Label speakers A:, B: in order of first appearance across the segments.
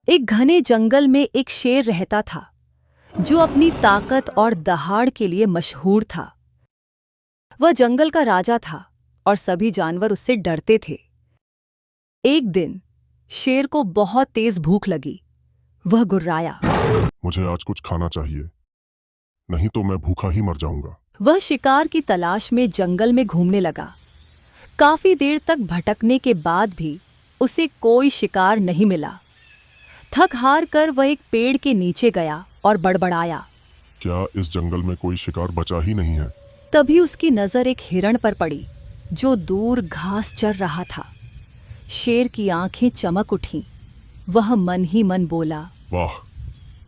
A: एक घने जंगल में एक शेर रहता था जो अपनी ताकत और दहाड़ के लिए मशहूर था। वह जंगल का राजा था और सभी जानवर उससे डरते थे। एक दिन शेर को बहुत तेज भूख लगी। वह गुर्राया,
B: मुझे आज कुछ खाना चाहिए, नहीं तो मैं भूखा ही मर जाऊंगा।
A: वह शिकार की तलाश में जंगल में घूमने लगा। काफी देर तक भटकने के बाद भी उसे कोई शिकार नहीं मिला। थक हार कर वह एक पेड़ के नीचे गया और बड़बड़ाया।
B: क्या इस जंगल में कोई शिकार बचा ही नहीं है?
A: तभी उसकी नजर एक हिरण पर पड़ी जो दूर घास चर रहा था। शेर की आंखें चमक उठीं। वह मन ही मन बोला,
B: वाह,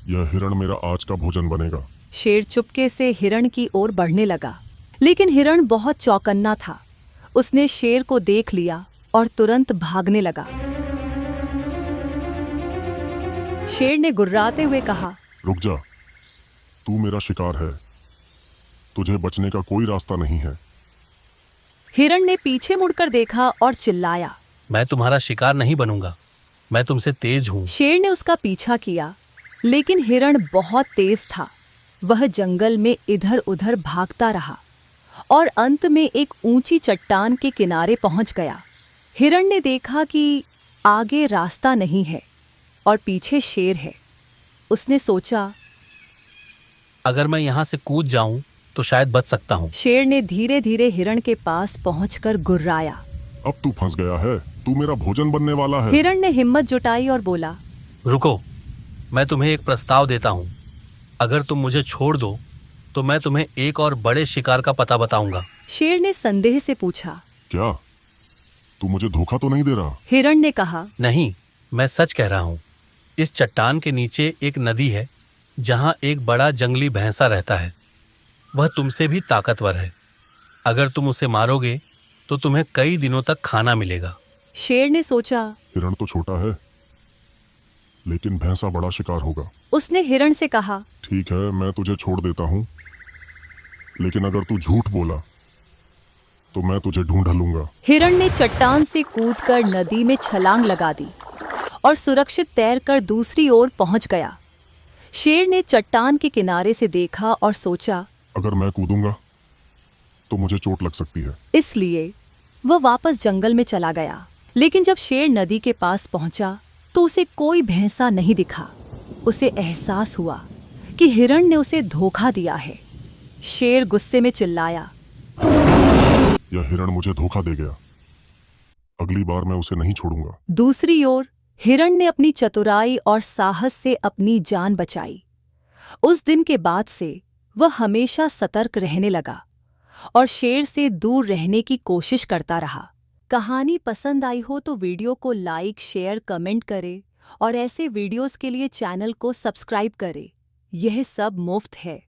B: यह हिरण मेरा आज का भोजन बनेगा।
A: शेर चुपके से हिरण की ओर बढ़ने लगा, लेकिन हिरण बहुत चौकन्ना था। उसने शेर को देख लिया और तुरंत भागने लगा। शेर ने गुर्राते हुए कहा,
B: रुक जा, तू मेरा शिकार है, तुझे बचने का कोई रास्ता नहीं है।
A: हिरण ने पीछे मुड़कर देखा और चिल्लाया,
C: मैं तुम्हारा शिकार नहीं बनूंगा, मैं तुमसे तेज हूं।
A: शेर ने उसका पीछा किया, लेकिन हिरण बहुत तेज था। वह जंगल में इधर उधर भागता रहा और अंत में एक ऊंची चट्टान के किनारे पहुंच गया। हिरण ने देखा कि आगे रास्ता नहीं है और पीछे शेर है। उसने सोचा,
C: अगर मैं यहाँ से कूद जाऊं तो शायद बच सकता हूँ।
A: शेर ने धीरे धीरे हिरण के पास पहुंचकर गुर्राया।
B: अब तू फंस गया है, तू मेरा भोजन बनने वाला है।
A: हिरण ने हिम्मत जुटाई और बोला,
C: रुको, मैं तुम्हें एक प्रस्ताव देता हूँ। अगर तुम मुझे छोड़ दो तो मैं तुम्हें एक और बड़े शिकार का पता बताऊंगा।
A: शेर ने संदेह से पूछा,
B: क्या तू मुझे धोखा तो नहीं दे रहा?
A: हिरण ने कहा,
C: नहीं, मैं सच कह रहा हूँ। इस चट्टान के नीचे एक नदी है जहाँ एक बड़ा जंगली भैंसा रहता है। वह तुमसे भी ताकतवर है। अगर तुम उसे मारोगे तो तुम्हें कई दिनों तक खाना मिलेगा।
A: शेर ने सोचा,
B: हिरण तो छोटा है, लेकिन भैंसा बड़ा शिकार होगा।
A: उसने हिरण से कहा,
B: ठीक है, मैं तुझे छोड़ देता हूँ, लेकिन अगर तू झूठ बोला तो मैं तुझे ढूंढ लूंगा।
A: हिरण ने चट्टान से कूदकर नदी में छलांग लगा दी और सुरक्षित तैरकर दूसरी ओर पहुंच गया। शेर ने चट्टान के किनारे से देखा और सोचा,
B: अगर मैं कूदूंगा तो मुझे चोट लग सकती है।
A: इसलिए वह वापस जंगल में चला गया। लेकिन जब शेर नदी के पास पहुंचा तो उसे कोई भैंसा नहीं दिखा। उसे एहसास हुआ कि हिरण ने उसे धोखा दिया है। शेर गुस्से में चिल्लाया,
B: यह हिरण मुझे धोखा दे गया, अगली बार मैं उसे नहीं छोड़ूंगा।
A: दूसरी ओर हिरण ने अपनी चतुराई और साहस से अपनी जान बचाई। उस दिन के बाद से वह हमेशा सतर्क रहने लगा और शेर से दूर रहने की कोशिश करता रहा। कहानी पसंद आई हो तो वीडियो को लाइक, शेयर, कमेंट करें और ऐसे वीडियोस के लिए चैनल को सब्सक्राइब करें। यह सब मुफ्त है।